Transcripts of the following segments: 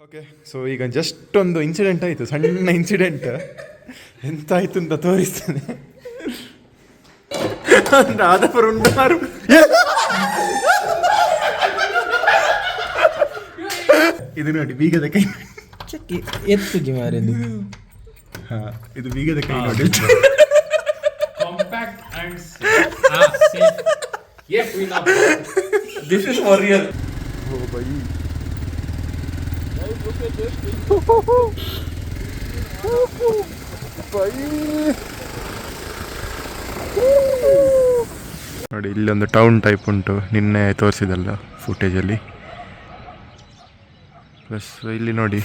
Okay, so ಈಗ just ಒಂದು incident ಆಯಿತು, ಸಣ್ಣ ಇನ್ಸಿಡೆಂಟ್. ಎಂತಾಯ್ತು ಅಂತ ತೋರಿಸ್ತೇನೆ. ರಾಧಾಪುರ ಉಂಟು ಮಾರು. ಇದು ನೋಡಿ ಬೀಗದ ಕೈ. ಎತ್ತಿಗೆ ಮಾರದು. ಹಾ, ಇದು ಬೀಗದ ಕೈ ನೋಡಿ. Compact and safe. Yes, we know. This is for real. Oh, buddy. Guys, look at this. ನೋಡಿ, ಇಲ್ಲೊಂದು ಟೌನ್ ಟೈಪ್ ಉಂಟು, ನಿನ್ನೆ ತೋರಿಸಿದಲ್ಲ ಫುಟೇಜಲ್ಲಿ. ಪ್ಲಸ್ ಇಲ್ಲಿ ನೋಡಿ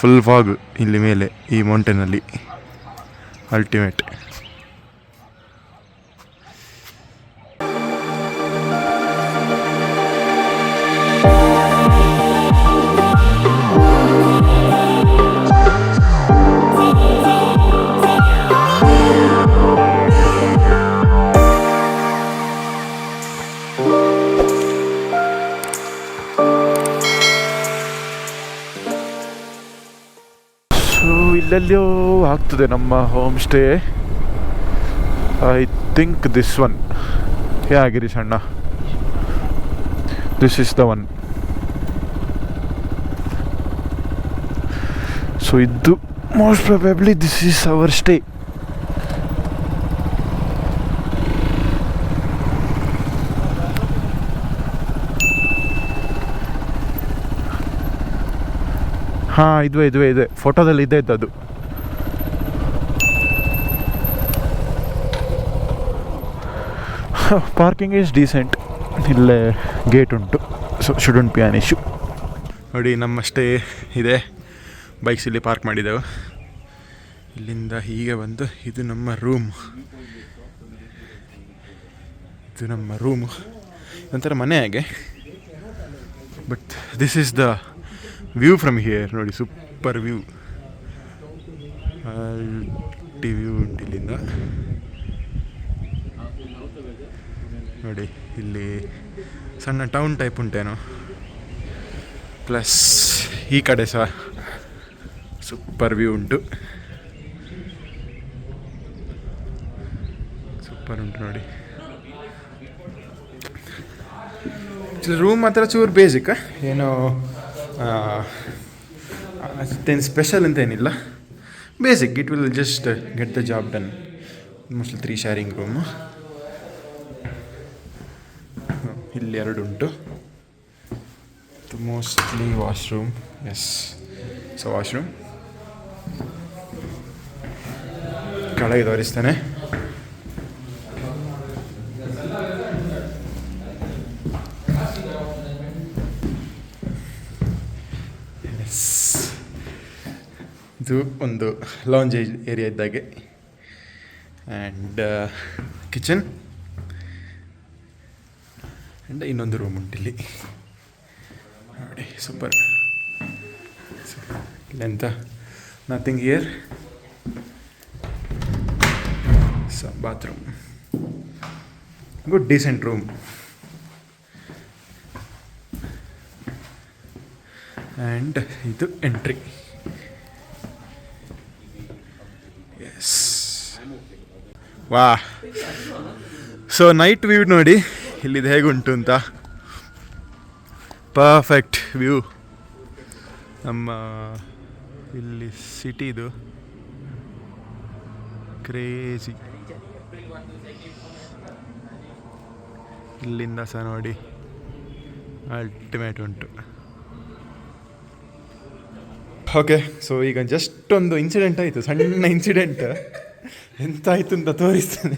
ಫುಲ್ ಫಾಗ್ ಇಲ್ಲಿ ಮೇಲೆ ಈ ಮೌಂಟೇನಲ್ಲಿ. ಅಲ್ಟಿಮೇಟ್. ಇಲ್ಲೆಲ್ಲೋ ಆಗ್ತದೆ ನಮ್ಮ home stay. I think this one. Yeah Girish ಅಣ್ಣ, this is the one. So ಇದು most probably this is our stay. ಹಾಂ, ಇದೆ ಫೋಟೋದಲ್ಲಿ ಇದೆ ಅದು. Parking is decent. ಇಲ್ಲೇ ಗೇಟ್ ಉಂಟು, so shouldn't be an issue. ನೋಡಿ, ನಮ್ಮ ಸ್ಟೇ ಇದೆ. ಬೈಕ್ಸ್ ಇಲ್ಲಿ ಪಾರ್ಕ್ ಮಾಡಿದೆವು. ಇಲ್ಲಿಂದ ಹೀಗೆ ಬಂದು ಇದು ನಮ್ಮ ರೂಮ್. ಒಂಥರ ಮನೆ ಹಾಗೆ. But this is the view from here. ನೋಡಿ, ಸೂಪರ್ ವ್ಯೂ. ವ್ಯೂ ಉಂಟು ಇಲ್ಲಿಂದ. ನೋಡಿ, ಇಲ್ಲಿ ಸಣ್ಣ ಟೌನ್ ಟೈಪ್ ಉಂಟೇನೋ. ಪ್ಲಸ್ ಈ ಕಡೆ ಸಹ ಸೂಪರ್ ವ್ಯೂ ಉಂಟು. ಸೂಪರ್ ಉಂಟು ನೋಡಿ. ರೂಮ್ ಮಾತ್ರ ಚೂರು ಬೇಸಿಕ್, ಏನೋ ಅಷ್ಟೇನು ಸ್ಪೆಷಲ್ ಅಂತ ಏನಿಲ್ಲ. Basic, it will just get the job done. Mostly 3 sharing room. ಇಲ್ಲಿ 2 ಉಂಟು. Mostly washroom. Yes, so washroom. ಕೆಳಗೆ ತೋರಿಸ್ತೇನೆ. ಇದು ಒಂದು ಲಾಂಜ್ ಏರಿಯಾ ಇದ್ದಾಗೆ. ಆ್ಯಂಡ್ ಕಿಚನ್ ಆ್ಯಂಡ್ ಇನ್ನೊಂದು ರೂಮ್ ಉಂಟಿಲ್ಲಿ ನೋಡಿ. ಸೂಪರ್. ಇಲ್ಲೆಂತ nothing here. So bathroom, good decent room. And ಇದು entry. Wow, so night view ನೋಡಿ ಇಲ್ಲಿದು ಹೇಗುಂಟು ಅಂತ. Perfect view. ನಮ್ಮ ಇಲ್ಲಿ ಸಿಟಿದು ಕ್ರೇಜಿ. ಇಲ್ಲಿಂದ ಸಹ ನೋಡಿ ಅಲ್ಟಿಮೇಟ್ ಉಂಟು. ಓಕೆ, ಸೊ ಈಗ ಜಸ್ಟ್ ಒಂದು ಇನ್ಸಿಡೆಂಟ್ ಆಯಿತು, ಸಣ್ಣ ಇನ್ಸಿಡೆಂಟ್. ಎಂತಾಯ್ತು ಅಂತ ತೋರಿಸ್ತೇನೆ.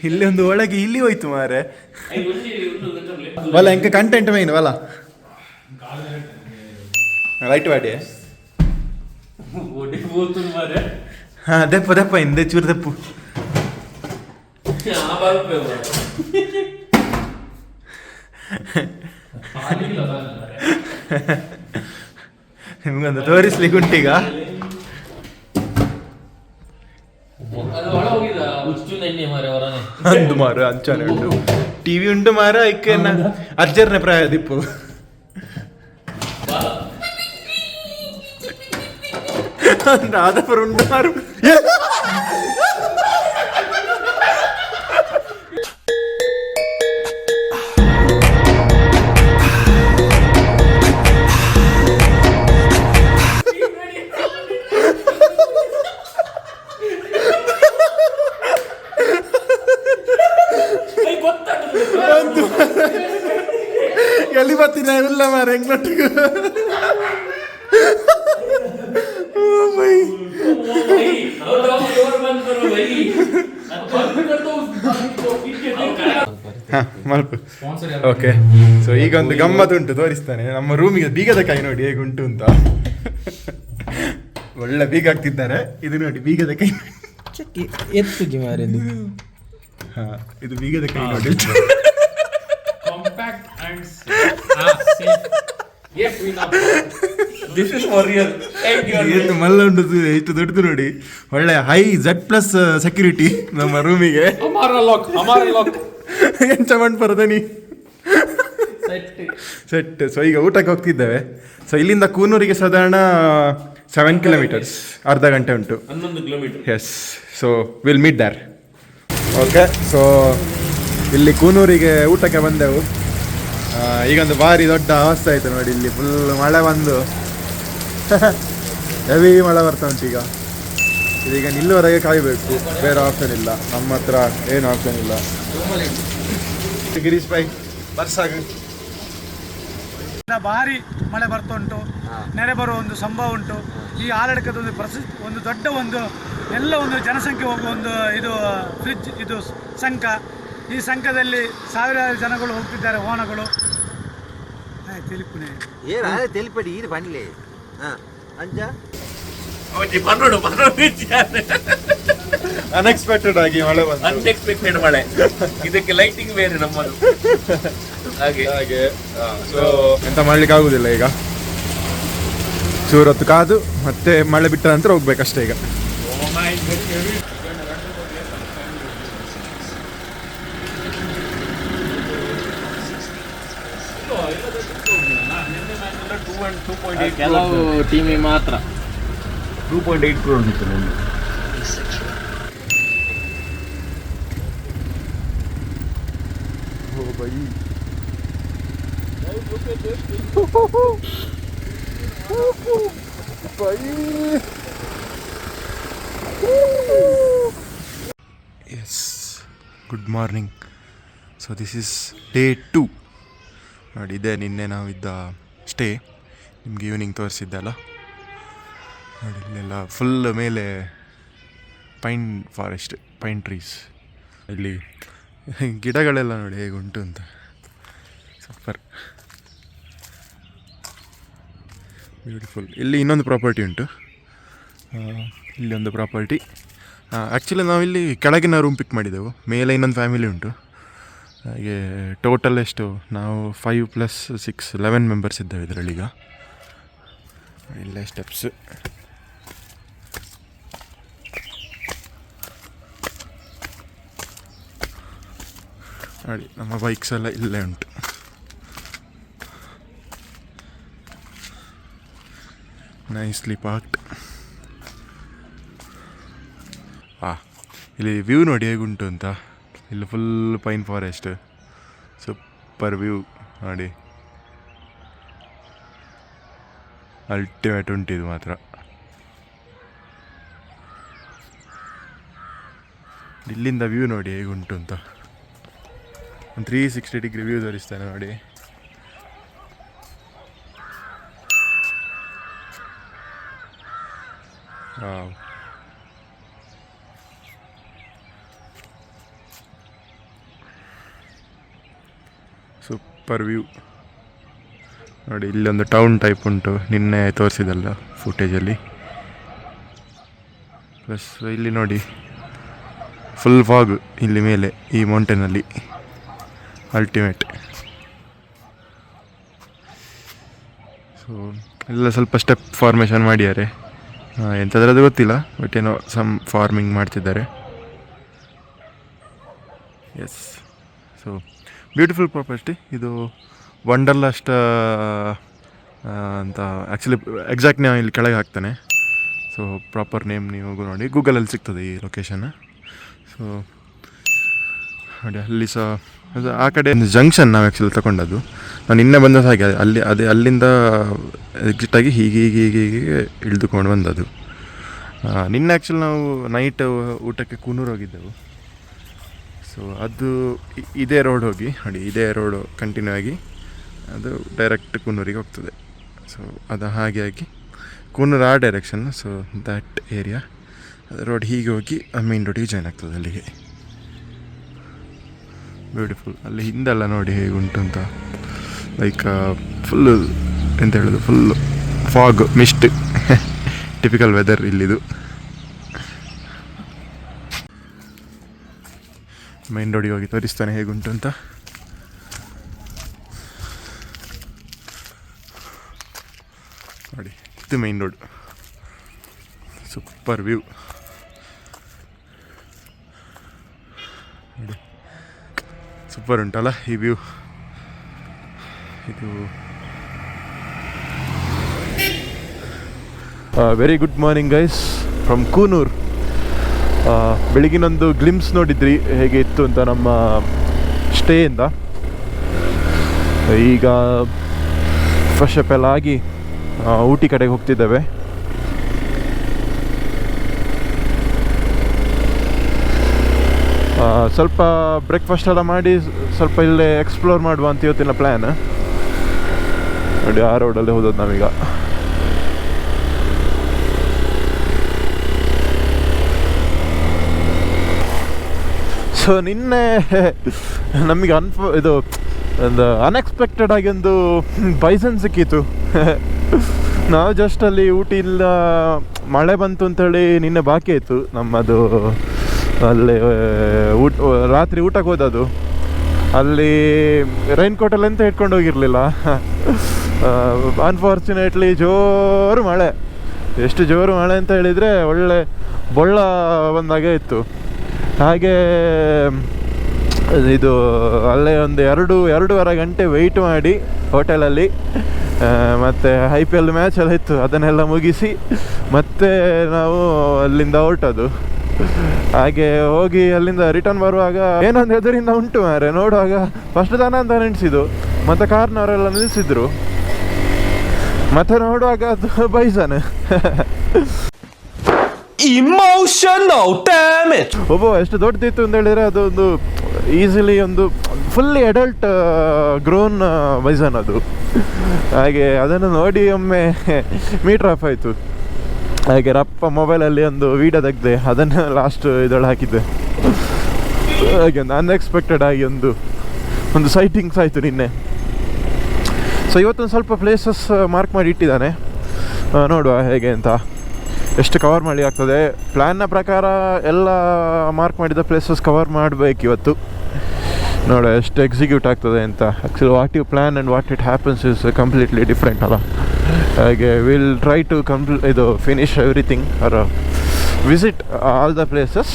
ಇಲ್ಲಿ ಒಂದು ಒಳಗೆ ಇಲ್ಲಿ ಹೋಯ್ತು ಮಾರೆ. ವಲ್ಲ ಎಂಕ ಕಂಟೆಂಟ್ ಮೈನ್ ವಲ್ಲ ರೈಟ್ ವಾಡಿ. ಹಾಂ, ದೆಪ್ಪ ಹಿಂದೆ ಚೂರು ದೆಪ್ಪು. ನಿಮ್ಗೊಂದು ತೋರಿಸ್ಲಿಕ್ಕೆ ಉಂಟೀಗ. ಅದು ಒಳ ಹೋಗಿದ ಹುಚ್ಚು ನೆನ್ನೆ ಮಾರೆ ಹೊರನೆ ಅಂದು ಮಾರು ಅಂಚಾನೆ ಉಂಟು ಟಿವಿ ಉಂಟು ಮಾರ ಇಕ್ಕೆ ಅರ್ಜರ್ನೆ ಪ್ರಾಯ ದಿಪ್ಪು ಆದಪುರ ಉಂಟು ಮಾರು ಎಲ್ಲಿ ಬರ್ತೀನಿ ಇಲ್ಲ ಮಾರ ಹೆಂಗ್ನೊಟ್ಟಿಗೆ ಓಕೆ ಸೊ ಈಗ ಒಂದು ಗಮ್ಮತ್ ಉಂಟು ತೋರಿಸ್ತಾನೆ ನಮ್ಮ ರೂಮಿಗೆ ಬೀಗದ ಕೈ ನೋಡಿ ಹೇಗುಂಟು ಅಂತ ಒಳ್ಳೆ ಬೀಗ ಆಗ್ತಿದ್ದಾರೆ ಇದು ನೋಡಿ ಬೀಗದ ಕೈ ಚಕ್ಕಿ ಎತ್ತಿಗೆ ಮಾರೇದು ಹಾ ಇದು ಬೀಗದ ಕೈ ನೋಡಿ compact and safe Yes, we know. This is for real. ಏನು ಮಲ್ಲ ಉಂಟು ಎಷ್ಟು ದೊಡ್ಡದು ನೋಡಿ ಒಳ್ಳೆ ಹೈ Z+ ಸೆಕ್ಯೂರಿಟಿ ನಮ್ಮ ರೂಮಿಗೆ ಹಮಾರ ಲಾಕ್ ಎಂಚ ಮಾಡ್ಬಾರ್ದ ನೀ ಸೆಟ್ ಸೊ ಈಗ ಊಟಕ್ಕೆ ಹೋಗ್ತಿದ್ದೇವೆ ಸೊ ಇಲ್ಲಿಂದ ಕೂನೂರಿಗೆ ಸಾಧಾರಣ 7 ಕಿಲೋಮೀಟರ್ಸ್ ಅರ್ಧ ಗಂಟೆ ಉಂಟು 11 kilometre yes so will meet there okay so ಇಲ್ಲಿ ಕೂನೂರಿಗೆ ಊಟಕ್ಕೆ ಬಂದೆವು ಈಗೊಂದು ಭಾರಿ ದೊಡ್ಡ ಅವಸ್ಥೆ ಆಯಿತು ನೋಡಿ ಇಲ್ಲಿ ಫುಲ್ ಮಳೆ ಬಂದು ಹೆವಿ ಮಳೆ ಬರ್ತಾ ಉಂಟು ಈಗ ಇದೀಗ ನಿಲ್ಲುವರೆಗೆ ಕಾಯಬೇಕು ಬೇರೆ ಆಪ್ಷನ್ ಇಲ್ಲ ನಮ್ಮ ಹತ್ರ ಏನು ಆಪ್ಷನ್ ಇಲ್ಲ ಗಿರೀಶ್ ಭಾಯ್ ಬರ್ಸಾಗ ಭಾರಿ ಮಳೆ ಬರ್ತಾ ಉಂಟು ನೆರೆ ಬರುವ ಒಂದು ಸಂಭವ ಉಂಟು ಈ ಆಲಡಕದ ಒಂದು ದೊಡ್ಡ ಎಲ್ಲ ಜನಸಂಖ್ಯೆ ಹೋಗುವ ಇದು ಫ್ರಿಡ್ಜ್ ಇದು ಸಂಕ ಈ ಸಂಕದಲ್ಲಿ ಸಾವಿರಾರು ಜನಗಳು ಹೋಗ್ತಿದ್ದಾರೆ ವಾಹನಗಳು ತೆಲಿಪಡಿ ಇದು ಬನ್ಲಿ ಅಂಜ ಅನ್ಎಕ್ಸ್ಪೆಕ್ಟೆಡ್ ಆಗಿ ಮಳೆ ಬಂತು ಅನ್ಎಕ್ಸ್ಪೆಕ್ಟೆಡ್ ಮಳೆ ಇದಕ್ಕೆ ಲೈಟಿಂಗ್ ಬೇರೆ ನಮ್ಮದು ಹಾಗೆ ಸೊ ಎಂತ ಮಾಡ್ಲಿಕ್ಕೆ ಆಗುದಿಲ್ಲ ಈಗ ಚೂರತ್ತು ಕಾದು ಮತ್ತೆ ಮಳೆ ಬಿಟ್ಟ ನಂತರ ಹೋಗ್ಬೇಕಷ್ಟೇ ಈಗ ಕೆಲವು ಟೀಮಿಗೆ ಮಾತ್ರ 2.8 crore ಇತ್ತು ನಂದು oh bye yes good morning so this is day 2 ನೋಡಿ ಇದೆ ನಿನ್ನೆ ನಾವಿದ್ದ ಸ್ಟೇ ನಿಮಗೆ ಈವ್ನಿಂಗ್ ತೋರಿಸಿದ್ದೆ ಅಲ್ಲ ನೋಡಿ ಇಲ್ಲೆಲ್ಲ ಫುಲ್ ಮೇಲೆ ಪೈನ್ ಫಾರೆಸ್ಟ್ ಪೈನ್ ಟ್ರೀಸ್ ಇಲ್ಲಿ ಗಿಡಗಳೆಲ್ಲ ನೋಡಿ ಹೇಗೆ ಉಂಟು ಅಂತ ಸೂಪರ್ ಬ್ಯೂಟಿಫುಲ್ ಇಲ್ಲಿ ಇನ್ನೊಂದು ಪ್ರಾಪರ್ಟಿ ಉಂಟು ಇಲ್ಲಿ ಒಂದು ಪ್ರಾಪರ್ಟಿ ಆ್ಯಕ್ಚುಲಿ ನಾವಿಲ್ಲಿ ಕೆಳಗಿನ ರೂಮ್ ಪಿಕ್ ಮಾಡಿದೆವು ಮೇಲೆ ಇನ್ನೊಂದು ಫ್ಯಾಮಿಲಿ ಉಂಟು ಹಾಗೆ ಟೋಟಲ್ ಎಷ್ಟು ನಾವು 5 + 6 11 ಮೆಂಬರ್ಸ್ ಇದ್ದೇವೆ ಇದರಲ್ಲೀಗ ಇಲ್ಲೇ ಸ್ಟೆಪ್ಸ್ ನೋಡಿ ನಮ್ಮ ಬೈಕ್ಸ್ ಎಲ್ಲ ಇಲ್ಲೇ ಉಂಟು ನೈಸ್ಲಿ ಪಾರ್ಕ್ಡ್ ಇಲ್ಲಿ ವ್ಯೂ ನೋಡಿ ಹೇಗುಂಟು ಅಂತ ಇಲ್ಲಿ full pine forest super view ನೋಡಿ ಅಲ್ಟಿಮೇಟ್ ಉಂಟು ಇದು ಮಾತ್ರ ಇಲ್ಲಿಂದ ವ್ಯೂ ನೋಡಿ ಹೇಗುಂಟು ಅಂತ ಒಂದು 360 ಡಿಗ್ರಿ ವ್ಯೂ ತೋರಿಸ್ತಾನೆ ನೋಡಿ ಸೂಪರ್ ವ್ಯೂ ನೋಡಿ ಇಲ್ಲೊಂದು ಟೌನ್ ಟೈಪ್ ಉಂಟು ನಿನ್ನೆ ತೋರಿಸಿದಲ್ಲ ಫುಟೇಜಲ್ಲಿ ಪ್ಲಸ್ ಇಲ್ಲಿ ನೋಡಿ ಫುಲ್ ಫಾಗ್ ಇಲ್ಲಿ ಮೇಲೆ ಈ ಮೌಂಟೇನಲ್ಲಿ ಅಲ್ಟಿಮೇಟ್ ಸೊ ಎಲ್ಲ ಸ್ವಲ್ಪ ಸ್ಟೆಪ್ ಫಾರ್ಮೇಷನ್ ಮಾಡಿದ್ದಾರೆ ಎಂಥದ್ರದ್ದು ಗೊತ್ತಿಲ್ಲ, ಬಟ್ ಏನೋ ಸಮ್ ಫಾರ್ಮಿಂಗ್ ಮಾಡ್ತಿದ್ದಾರೆ. ಎಸ್, ಸೊ ಬ್ಯೂಟಿಫುಲ್ ಪ್ರಾಪರ್ಟಿ ಇದು. ವಂಡರ್ಲಸ್ಟ್ ಅಂತ ಆ್ಯಕ್ಚುಲಿ ಎಕ್ಸಾಕ್ಟ್ ನೇಮ್ ಇಲ್ಲಿ ಕೆಳಗೆ ಹಾಕ್ತಾನೆ. ಸೊ ಪ್ರಾಪರ್ ನೇಮ್ ನೀವು ನೋಡಿ, ಗೂಗಲಲ್ಲಿ ಸಿಗ್ತದೆ ಈ ಲೊಕೇಶನ್. ಸೊ ನೋಡಿ ಅಲ್ಲಿ ಸಹ ಅದು ಆ ಕಡೆ ಜಂಕ್ಷನ್ ನಾವು ಆ್ಯಕ್ಚುಲಿ ತಗೊಂಡದ್ದು. ನಾನು ನಿನ್ನೆ ಬಂದದ್ದು ಹಾಗೆ ಅಲ್ಲಿಂದ ಎಕ್ಸಿಟಾಗಿ ಹೀಗೆ ಇಳಿದುಕೊಂಡು ಬಂದದ್ದು. ನಿನ್ನೆ ಆ್ಯಕ್ಚುಲಿ ನಾವು ನೈಟ್ ಊಟಕ್ಕೆ ಕೂನೂರು ಹೋಗಿದ್ದೆವು. ಸೊ ಅದು ಇದೇ ರೋಡ್ ಹೋಗಿ ನೋಡಿ, ಇದೇ ರೋಡು ಕಂಟಿನ್ಯೂ ಆಗಿ ಅದು ಡೈರೆಕ್ಟ್ ಕೂನೂರಿಗೆ ಹೋಗ್ತದೆ. ಸೊ ಅದು ಹಾಗೆ ಕೂನೂರು ಆ direction. So that area road ಹೀಗೆ ಹೋಗಿ ಮೇನ್ ರೋಡಿಗೆ ಜಾಯ್ನ್ ಆಗ್ತದೆ ಅಲ್ಲಿಗೆ. ಬ್ಯೂಟಿಫುಲ್. ಅಲ್ಲಿ ಹಿಂದೆಲ್ಲ ನೋಡಿ ಹೇಗೆ ಉಂಟು ಅಂತ, ಲೈಕ್ ಫುಲ್ಲು ಎಂತ ಹೇಳೋದು, full fog, mist, typical weather ಇಲ್ಲಿದು. ಮೈನ್ ರೋಡಿಗೆ ಹೋಗಿ ತೋರಿಸ್ತಾನೆ ಹೇಗುಂಟು ಅಂತ. ನೋಡಿ ಇದು ಮೈನ್ ರೋಡ್, ಸೂಪರ್ ವ್ಯೂ ನೋಡಿ, ಸೂಪರ್ ಉಂಟಲ್ಲ ಈ ವ್ಯೂ. ಇದು very good morning guys from Coonoor. ಬೆಳಗಿನೊಂದು ಗ್ಲಿಮ್ಸ್ ನೋಡಿದ್ರಿ ಹೇಗೆ ಇತ್ತು ಅಂತ ನಮ್ಮ ಸ್ಟೇಯಿಂದ. ಈಗ ಫ್ರೆಶ್ ಅಪ್ ಎಲ್ಲ ಆಗಿ ಊಟಿ ಕಡೆಗೆ ಹೋಗ್ತಿದ್ದೇವೆ. ಸ್ವಲ್ಪ ಬ್ರೇಕ್ಫಾಸ್ಟ್ ಎಲ್ಲ ಮಾಡಿ ಸ್ವಲ್ಪ ಇಲ್ಲೇ ಎಕ್ಸ್ಪ್ಲೋರ್ ಮಾಡುವ ಅಂತ ಇವತ್ತಿನ ಪ್ಲ್ಯಾನ್. ನೋಡಿ ಆ ರೋಡಲ್ಲಿ ಹೋದದ್ದು ನಾವೀಗ. ಸೊ ನಿನ್ನೆ ನಮಗೆ ಇದು ಒಂದು ಅನ್ಎಕ್ಸ್ಪೆಕ್ಟೆಡ್ ಆಗಿ ಒಂದು ಬೈಸನ್ ಸಿಕ್ಕಿತ್ತು. ನಾವು ಜಸ್ಟ್ ಅಲ್ಲಿ ಊಟಿಯಿಂದ ಮಳೆ ಬಂತು ಅಂತೇಳಿ ನಿನ್ನೆ ಬಾಕಿ ಆಯಿತು ನಮ್ಮದು. ಅಲ್ಲಿ ರಾತ್ರಿ ಊಟಕ್ಕೆ ಹೋದದು. ಅಲ್ಲಿ ರೈನ್ ಕೋಟಲ್ಲಿ ಎಂತ ಇಟ್ಕೊಂಡು ಹೋಗಿರಲಿಲ್ಲ. ಅನ್ಫಾರ್ಚುನೇಟ್ಲಿ ಜೋರು ಮಳೆ. ಎಷ್ಟು ಜೋರು ಮಳೆ ಅಂತ ಹೇಳಿದರೆ ಒಳ್ಳೆ ಬೊಳ್ಳ ಬಂದಾಗೆ ಇತ್ತು. ಹಾಗೆ ಇದು ಅಲ್ಲೇ ಒಂದು 2-2.5 ಗಂಟೆ ವೆಯ್ಟ್ ಮಾಡಿ ಹೋಟೆಲಲ್ಲಿ. ಮತ್ತು IPL ಮ್ಯಾಚ್ ಎಲ್ಲ ಇತ್ತು, ಅದನ್ನೆಲ್ಲ ಮುಗಿಸಿ ಮತ್ತೆ ನಾವು ಅಲ್ಲಿಂದ ಹೊರಟದು. ಹಾಗೆ ಹೋಗಿ ಅಲ್ಲಿಂದ ರಿಟರ್ನ್ ಬರುವಾಗ ಏನೊಂದು ಎದುರಿಂದ ಉಂಟು ಮಾರೆ. ನೋಡುವಾಗ ಫಸ್ಟ್ ದನ ಅಂತ ನೆನೆಸಿದ್ದು, ಮತ್ತು ಕಾರ್ನವರೆಲ್ಲ ನಿಲ್ಲಿಸಿದ್ರು. ಮತ್ತೆ ನೋಡುವಾಗ ಅದು ಬೈಸನ್. Emotional damage. ಒಬ್ಬ ಎಷ್ಟು ದೊಡ್ಡದಿತ್ತು ಅಂತ ಹೇಳಿದರೆ ಅದೊಂದು ಈಸಿಲಿ ಒಂದು ಫುಲ್ಲಿ ಅಡಲ್ಟ್ ಗ್ರೋನ್ ಬೈಸನ್ ಅದು. ಹಾಗೆ ಅದನ್ನು ನೋಡಿ ಒಮ್ಮೆ ಮೀಟರ್ ಆಫ್ ಆಯಿತು. ಹಾಗೆ ರಪ್ಪ ಮೊಬೈಲಲ್ಲಿ ಒಂದು ವೀಡಿಯೋ ತೆಗೆದೆ, ಅದನ್ನು ಲಾಸ್ಟ್ ಇದರಲ್ಲಿ ಹಾಕಿದ್ದೆ. ಹಾಗೆ ಒಂದು ಅನ್ಎಕ್ಸ್ಪೆಕ್ಟೆಡ್ ಆಗಿ ಒಂದು ಸೈಟಿಂಗ್ಸ್ ಆಯಿತು ನಿನ್ನೆ. ಸೊ ಇವತ್ತೊಂದು ಸ್ವಲ್ಪ ಪ್ಲೇಸಸ್ ಮಾರ್ಕ್ ಮಾಡಿ ಇಟ್ಟಿದ್ದಾನೆ, ನೋಡುವ ಹೇಗೆ ಅಂತ, ಎಷ್ಟು ಕವರ್ ಮಾಡಿ ಆಗ್ತದೆ. ಪ್ಲ್ಯಾನ್ನ ಪ್ರಕಾರ ಎಲ್ಲ ಮಾರ್ಕ್ ಮಾಡಿದ ಪ್ಲೇಸಸ್ ಕವರ್ ಮಾಡಬೇಕು ಇವತ್ತು. ನೋಡುವ ಎಷ್ಟು ಎಕ್ಸಿಕ್ಯೂಟ್ ಆಗ್ತದೆ ಅಂತ. Actually what you plan and what it happens is completely different ಅಲ್ಲ. ಹಾಗೆ will try to finish everything or visit all the places,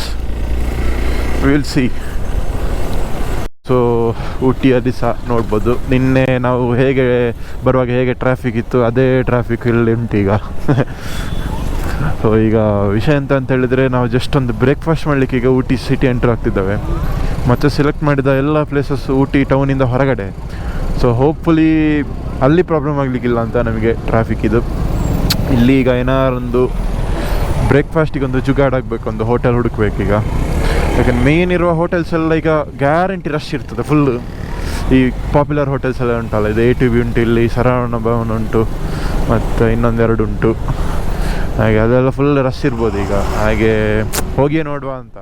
will see. So ಊಟಿಯಲ್ಲಿ ಸಹ ನೋಡ್ಬೋದು, ನಿನ್ನೆ ನಾವು ಹೇಗೆ ಬರುವಾಗ ಹೇಗೆ ಟ್ರಾಫಿಕ್ ಇತ್ತು ಅದೇ ಟ್ರಾಫಿಕ್ ಇಲ್ಲಿ ಉಂಟು ಈಗ. ಸೊ ಈಗ ವಿಷಯ ಅಂತ ಹೇಳಿದರೆ, ನಾವು ಜಸ್ಟ್ ಒಂದು ಬ್ರೇಕ್ಫಾಸ್ಟ್ ಮಾಡಲಿಕ್ಕೆ ಈಗ ಊಟಿ ಸಿಟಿ ಎಂಟ್ರ್ ಆಗ್ತಿದ್ದಾವೆ. ಮತ್ತು ಸೆಲೆಕ್ಟ್ ಮಾಡಿದ ಎಲ್ಲ ಪ್ಲೇಸಸ್ ಊಟಿ ಟೌನಿಂದ ಹೊರಗಡೆ. ಸೊ ಹೋಪ್ಫುಲಿ ಅಲ್ಲಿ ಪ್ರಾಬ್ಲಮ್ ಆಗಲಿಕ್ಕಿಲ್ಲ ಅಂತ ನಮಗೆ ಟ್ರಾಫಿಕ್ ಇದು. ಇಲ್ಲಿ ಈಗ ಏನಾರೊಂದು ಬ್ರೇಕ್ಫಾಸ್ಟಿಗೊಂದು ಜುಗಾಡಾಗಬೇಕು, ಒಂದು ಹೋಟೆಲ್ ಹುಡುಕ್ಬೇಕೀಗ. ಯಾಕಂದ್ರೆ ಮೇನ್ ಇರುವ ಹೋಟೆಲ್ಸ್ ಎಲ್ಲ ಈಗ ಗ್ಯಾರಂಟಿ ರಶ್ ಇರ್ತದೆ ಫುಲ್ಲು. ಈ ಪಾಪ್ಯುಲರ್ ಹೋಟೆಲ್ಸ್ ಎಲ್ಲ ಉಂಟಲ್ಲ, ಇದು A2B ಉಂಟು, ಇಲ್ಲಿ ಸರವಣ ಭವನ ಉಂಟು, ಮತ್ತು ಇನ್ನೊಂದೆರಡು ಉಂಟು. ಹಾಗೆ ಅದೆಲ್ಲ ಫುಲ್ ರಶ್ ಇರ್ಬೋದು ಈಗ. ಹಾಗೆ ಹೋಗಿ ನೋಡುವ ಅಂತ.